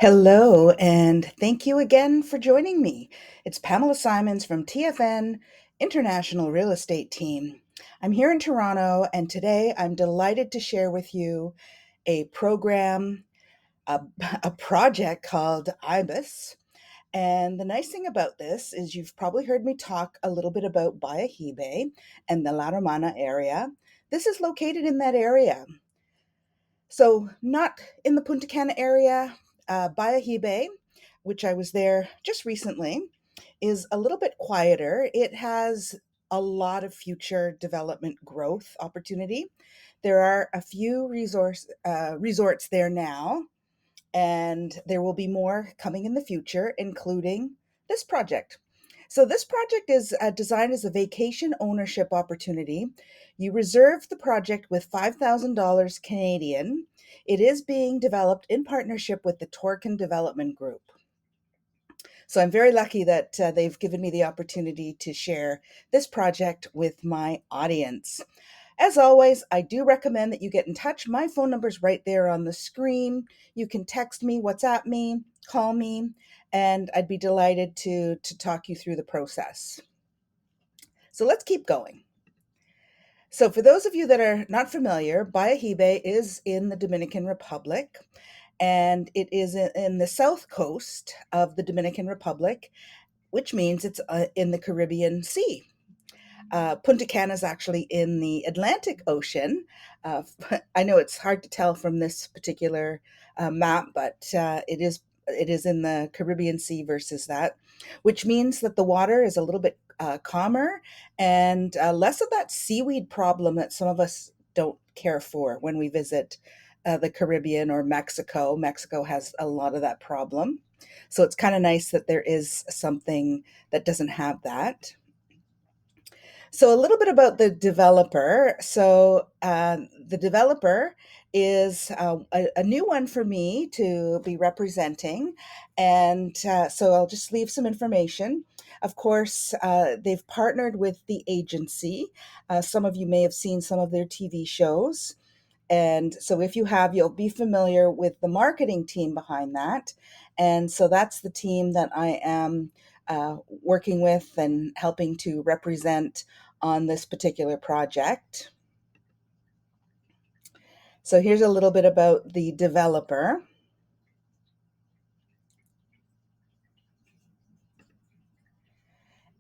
Hello, and thank you again for joining me. It's Pamela Simons from TFN International Real Estate Team. I'm here in Toronto, and today I'm delighted to share with you a program, a, a project called IBIS. And the nice thing about this is you've probably heard me talk a little bit about Bayahibe and the La Romana area. This is located in that area. So, not in the Punta Cana area, Bayahibe, which I was there just recently, is a little bit quieter. It has a lot of future development growth opportunity. There are a few resorts there now, and there will be more coming in the future, including this project. So, this project is designed as a vacation ownership opportunity. You reserve the project with $5,000 Canadian. It is being developed in partnership with the Torkin Development Group. So, I'm very lucky that they've given me the opportunity to share this project with my audience. As always, I do recommend that you get in touch. My phone number's right there on the screen. You can text me, WhatsApp me, call me, and I'd be delighted to talk you through the process. So let's keep going. So for those of you that are not familiar, Bayahibe is in the Dominican Republic, and it is in the south coast of the Dominican Republic, which means it's in the Caribbean Sea. Punta Cana is actually in the Atlantic Ocean. Uh, I know it's hard to tell from this particular map, but it is in the Caribbean Sea versus that, which means that the water is a little bit calmer and less of that seaweed problem that some of us don't care for when we visit the Caribbean or Mexico. Mexico has a lot of that problem. So it's kind of nice that there is something that doesn't have that. So, a little bit about the developer. The developer is a new one for me to be representing. And so, I'll just leave some information. Of course, they've partnered with the agency. Some of you may have seen some of their TV shows. And so, if you have, you'll be familiar with the marketing team behind that. And so, that's the team that I am working with and helping to represent on this particular project. So, here's a little bit about the developer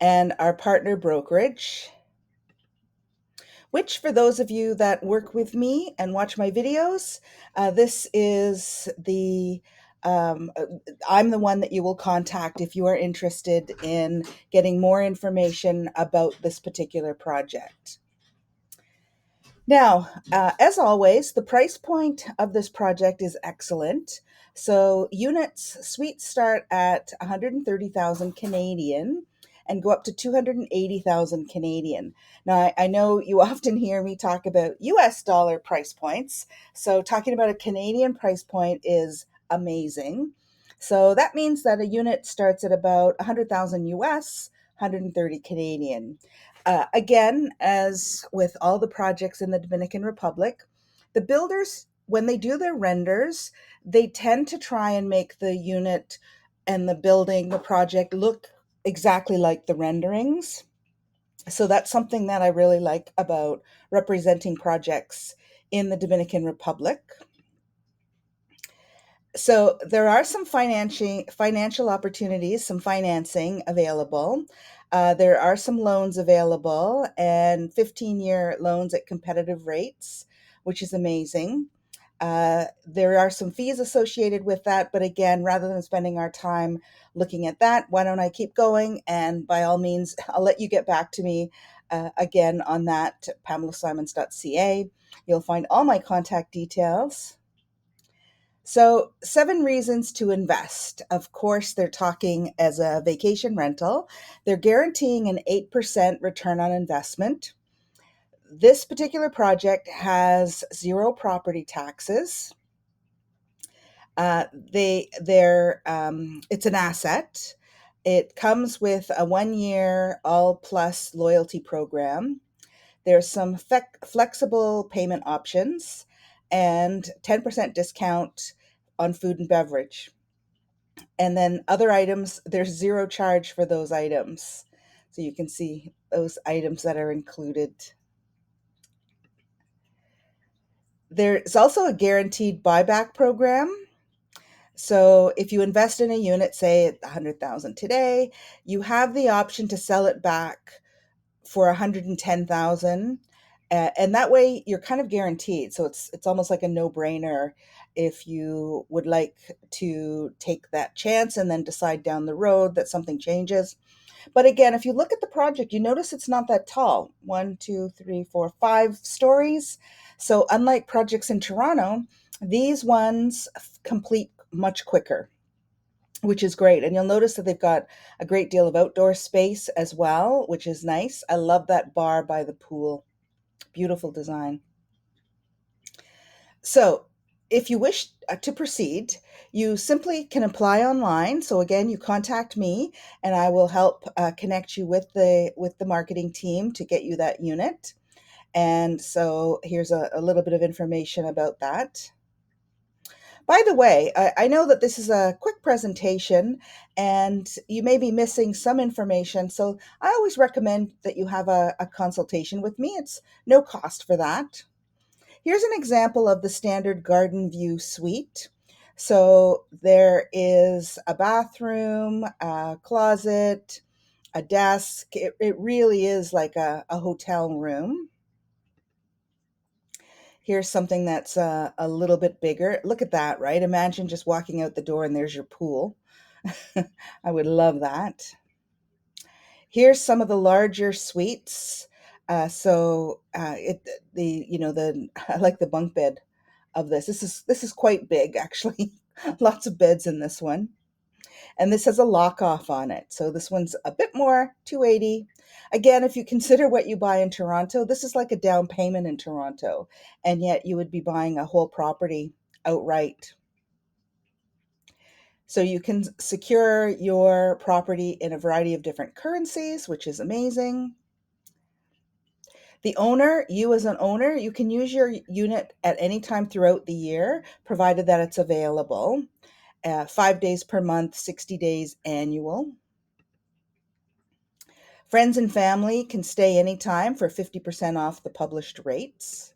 and our partner brokerage, which, for those of you that work with me and watch my videos, this is um, uh, I'm the one that you will contact if you are interested in getting more information about this particular project. Now, as always, the price point of this project is excellent. So, suites start at 130,000 Canadian and go up to 280,000 Canadian. Now, I know you often hear me talk about US dollar price points. So, talking about a Canadian price point is amazing. So, that means that a unit starts at about 100,000 US, 130 Canadian. Again, as with all the projects in the Dominican Republic, the builders, when they do their renders, they tend to try and make the unit and the building, the project, look exactly like the renderings. So that's something that I really like about representing projects in the Dominican Republic. So there are some financial opportunities, some financing available. There are some loans available and 15-year loans at competitive rates, which is amazing. There are some fees associated with that, but again, rather than spending our time looking at that, why don't I keep going? And by all means, I'll let you get back to me again on that, PamelaSimons.ca. You'll find all my contact details. So, 7 reasons to invest. Of course, they're talking as a vacation rental. They're guaranteeing an 8% return on investment. This particular project has zero property taxes. It's an asset. It comes with a 1 year all plus loyalty program. There's some flexible payment options and 10% discount on food and beverage. And then other items, there's zero charge for those items. So you can see those items that are included. There's also a guaranteed buyback program. So if you invest in a unit, say at 100,000 today, you have the option to sell it back for 110,000. And that way you're kind of guaranteed. So it's almost like a no-brainer if you would like to take that chance and then decide down the road that something changes. But again, if you look at the project, you notice it's not that tall. One, two, three, four, 5 stories. So unlike projects in Toronto, these ones complete much quicker, which is great. And you'll notice that they've got a great deal of outdoor space as well, which is nice. I love that bar by the pool. Beautiful design. So, if you wish to proceed, you simply can apply online. So again, you contact me, and I will help connect you with the marketing team to get you that unit. And so here's a little bit of information about that. By the way, I know that this is a quick presentation and you may be missing some information. So I always recommend that you have a consultation with me. It's no cost for that. Here's an example of the standard garden view suite. So there is a bathroom, a closet, a desk. It really is like a hotel room. Here's something that's a little bit bigger. Look at that, right? Imagine just walking out the door and there's your pool. I would love that. Here's some of the larger suites. It the you know the I like the bunk bed of this. This is quite big actually. Lots of beds in this one. And this has a lock off on it. So this one's a bit more, 280. Again, if you consider what you buy in Toronto, this is like a down payment in Toronto, and yet you would be buying a whole property outright. So you can secure your property in a variety of different currencies, which is amazing. The owner, you as an owner, you can use your unit at any time throughout the year, provided that it's available. 5 days per month, 60 days annual. Friends and family can stay anytime for 50% off the published rates.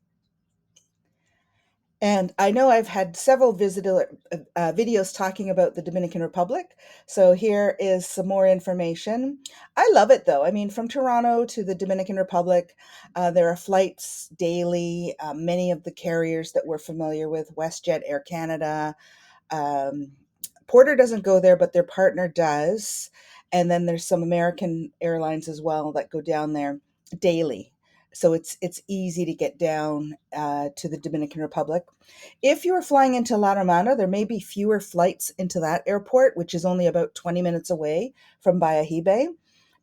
And I know I've had several videos talking about the Dominican Republic. So here is some more information. I love it though. I mean, from Toronto to the Dominican Republic, there are flights daily. Many of the carriers that we're familiar with, WestJet, Air Canada, um, Porter doesn't go there, but their partner does. And then there's some American airlines as well that go down there daily. So it's easy to get down to the Dominican Republic. If you are flying into La Romana, there may be fewer flights into that airport, which is only about 20 minutes away from Bayahibe.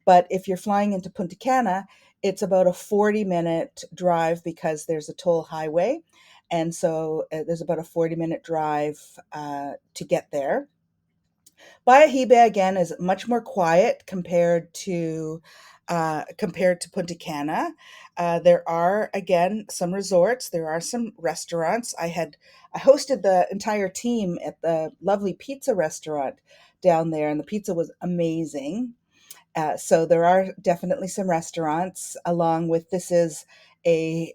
But if you're flying into Punta Cana, it's about a 40-minute drive because there's a toll highway. And so there's about a 40-minute drive to get there. Bayahibe again is much more quiet compared to Punta Cana. There are again some resorts. There are some restaurants. I hosted the entire team at the lovely pizza restaurant down there, and the pizza was amazing. So there are definitely some restaurants. Along with this is a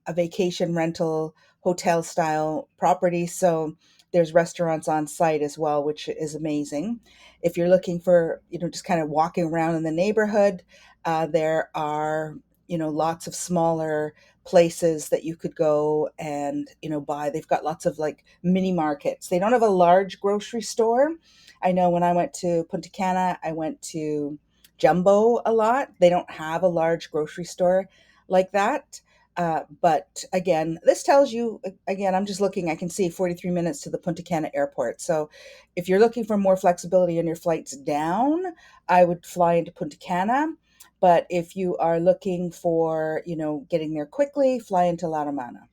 vacation rental hotel style property. So there's restaurants on site as well, which is amazing. If you're looking for just kind of walking around in the neighborhood, there are lots of smaller places that you could go and buy. They've got lots of like mini markets. They don't have a large grocery store. I know when I went to Punta Cana, I went to Jumbo a lot. They don't have a large grocery store like that. But again, this tells you, again, I'm just looking, I can see 43 minutes to the Punta Cana airport. So if you're looking for more flexibility on your flights down, I would fly into Punta Cana. But if you are looking for, getting there quickly, fly into La Romana.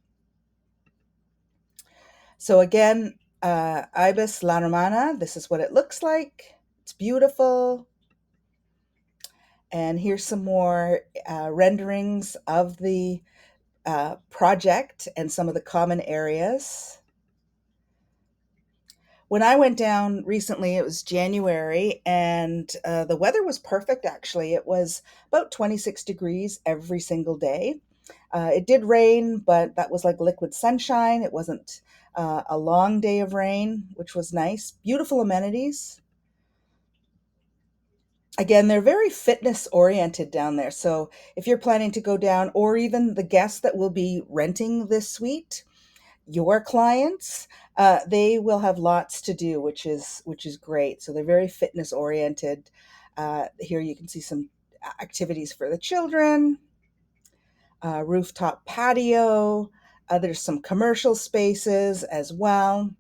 So again, IBIS La Romana, this is what it looks like. It's beautiful. And here's some more renderings of the project and some of the common areas. When I went down recently, it was January, and the weather was perfect actually. It was about 26 degrees every single day. It did rain, but that was like liquid sunshine. It wasn't a long day of rain, which was nice. Beautiful amenities. Again, they're very fitness oriented down there. So if you're planning to go down, or even the guests that will be renting this suite, your clients, they will have lots to do, which is great. So they're very fitness oriented. Here you can see some activities for the children, rooftop patio. There's some commercial spaces as well.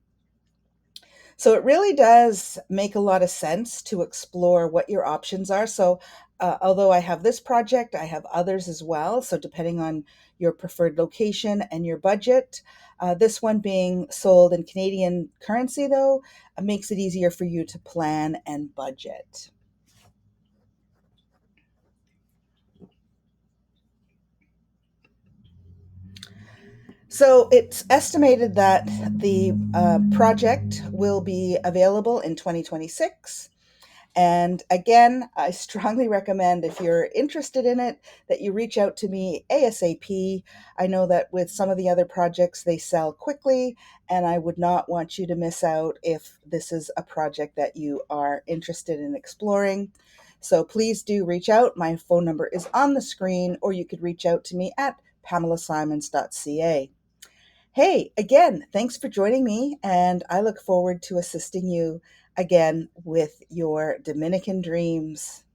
So it really does make a lot of sense to explore what your options are. So, although I have this project, I have others as well. So, depending on your preferred location and your budget, this one being sold in Canadian currency, though, makes it easier for you to plan and budget. So, it's estimated that the project will be available in 2026. And again, I strongly recommend if you're interested in it that you reach out to me ASAP. I know that with some of the other projects, they sell quickly, and I would not want you to miss out if this is a project that you are interested in exploring. So please do reach out. My phone number is on the screen, or you could reach out to me at PamelaSimons.ca. Hey, again, thanks for joining me, and I look forward to assisting you again with your Dominican dreams.